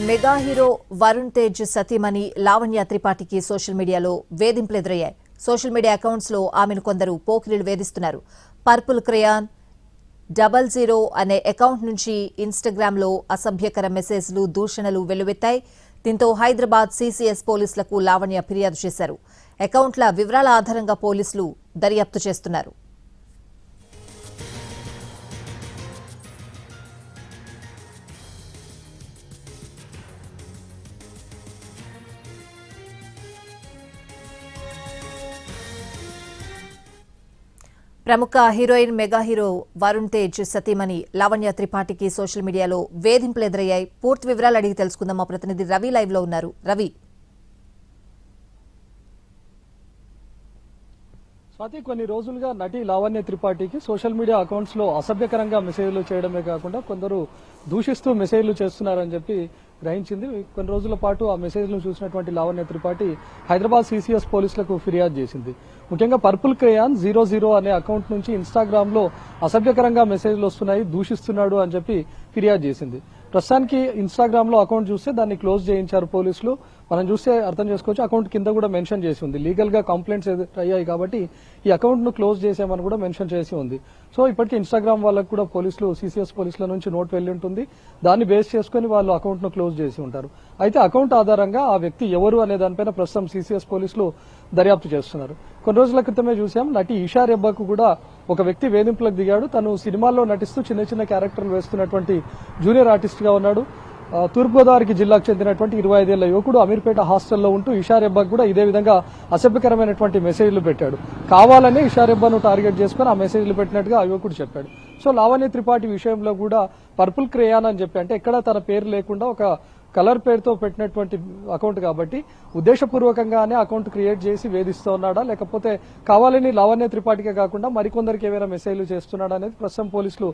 Mega hero Varun Tej సతీమణి Lavanya త్రిపాఠికి social మీడియాలో వేధింపులు ఎదురయ్యాయి. సోషల్ మీడియా అకౌంట్స్ లో ఆమెను కొందరు పోకిరీలు వేధిస్తున్నారు. పర్పుల్ క్రేయాన్ 00 అనే అకౌంట్ నుంచి ఇన్స్టాగ్రామ్ లో అసభ్యకర మెసేజ్లు, దూషణలు వెల్లువెత్తాయి. దీంతో హైదరాబాద్ సీసీఎస్ పోలీసులకు లావణ్య ఫిర్యాదు చేశారు. అకౌంట్ల వివరాల ఆధారంగా పోలీసులు దర్యాప్తు చేస్తున్నారు. ప్రముఖ heroine mega hero Varun Tej సతీమణి లావణ్య త్రిపాఠికి సోషల్ మీడియాలో వేధింపులు ఎదురయ్యాయి. పూర్తి వివరాలు అడిగి తెలుసుకుందాం. మా ప్రతినిధి రవి లైవ్ లో ఉన్నారు. రవి, స్వాతి, కొన్ని రోజులుగా నటి లావణ్య త్రిపాఠికి సోషల్ మీడియా అకౌంట్స్ లో అసభ్యకరంగా మెసేజ్లు చేయడమే కాకుండా కొందరు దూషిస్తూ మెసేజ్లు చేస్తున్నారని చెప్పి గ్రహించింది. కొన్ని రోజుల పాటు ఆ మెసేజ్లను చూసినటువంటి లావణ్య త్రిపాఠి హైదరాబాద్ సీసీఎస్ పోలీసులకు ఫిర్యాదు చేసింది. ముఖ్యంగా పర్పుల్ క్రేయాన్ 00 అనే అకౌంట్ నుంచి ఇన్స్టాగ్రామ్ లో అసభ్యకరంగా మెసేజ్లు వస్తున్నాయి, దూషిస్తున్నాడు అని చెప్పి ఫిర్యాదు చేసింది. ప్రస్తుతానికి ఇన్స్టాగ్రామ్ లో అకౌంట్ చూస్తే దాన్ని క్లోజ్ చేయించారు పోలీసులు. మనం చూస్తే అర్థం చేసుకోవచ్చు, అకౌంట్ కింద కూడా మెన్షన్ చేసి ఉంది. లీగల్ గా కంప్లైంట్స్ అయ్యాయి కాబట్టి ఈ అకౌంట్ ను క్లోజ్ చేసామని కూడా మెన్షన్ చేసి ఉంది. సో ఇప్పటికీ ఇన్స్టాగ్రామ్ వాళ్ళకు కూడా పోలీసులు, సీసీఎస్ పోలీసుల నుంచి నోట్ వెళ్లి ఉంటుంది. దాన్ని బేస్ చేసుకుని వాళ్ళు అకౌంట్ ను క్లోజ్ చేసి ఉంటారు. అయితే అకౌంట్ ఆధారంగా ఆ వ్యక్తి ఎవరు అనే దానిపైన ప్రస్తుతం సీసీఎస్ పోలీసులు దర్యాప్తు చేస్తున్నారు. కొన్ని రోజుల క్రితమే చూసాం, నటి ఈషా రెబ్బాకు కూడా ఒక వ్యక్తి వేధింపులకు దిగాడు. తను సినిమాల్లో నటిస్తూ చిన్న చిన్న క్యారెక్టర్లు వేస్తున్నటువంటి జూనియర్ ఆర్టిస్ట్ గా ఉన్నాడు. తూర్పుగోదావరి జిల్లాకు చెందినటువంటి 25 ఏళ్ల యువకుడు అమీర్పేట హాస్టల్లో ఉంటూ ఈషా రెబ్బాకు కూడా ఇదే విధంగా అసభ్యకరమైనటువంటి మెసేజ్లు పెట్టాడు. కావాలనే ఈషా రెబ్బాను టార్గెట్ చేసుకుని ఆ మెసేజ్లు పెట్టినట్టుగా ఆ యువకుడు చెప్పాడు. సో లావణ్య త్రిపాఠి విషయంలో కూడా పర్పుల్ క్రేయాన్ అని చెప్పి, అంటే ఎక్కడ తన పేరు లేకుండా ఒక కలర్ పేరుతో పెట్టినటువంటి అకౌంట్ కాబట్టి ఉద్దేశపూర్వకంగానే అకౌంట్ క్రియేట్ చేసి వేధిస్తూ ఉన్నాడా, లేకపోతే కావాలని లావణ్య త్రిపాఠికే కాకుండా మరికొందరికి ఏమైనా మెసేజ్లు చేస్తున్నాడా అనేది ప్రస్తుతం పోలీసులు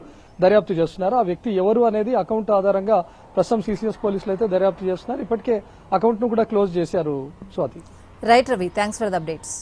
దర్యాప్తు చేస్తున్నారు. ఆ వ్యక్తి ఎవరు అనేది అకౌంట్ ఆధారంగా ప్రస్తుతం సీసీఎస్ పోలీసులు అయితే దర్యాప్తు చేస్తున్నారు. ఇప్పటికే అకౌంట్ ను కూడా క్లోజ్ చేశారు. Swathi. Right Ravi, thanks for the updates.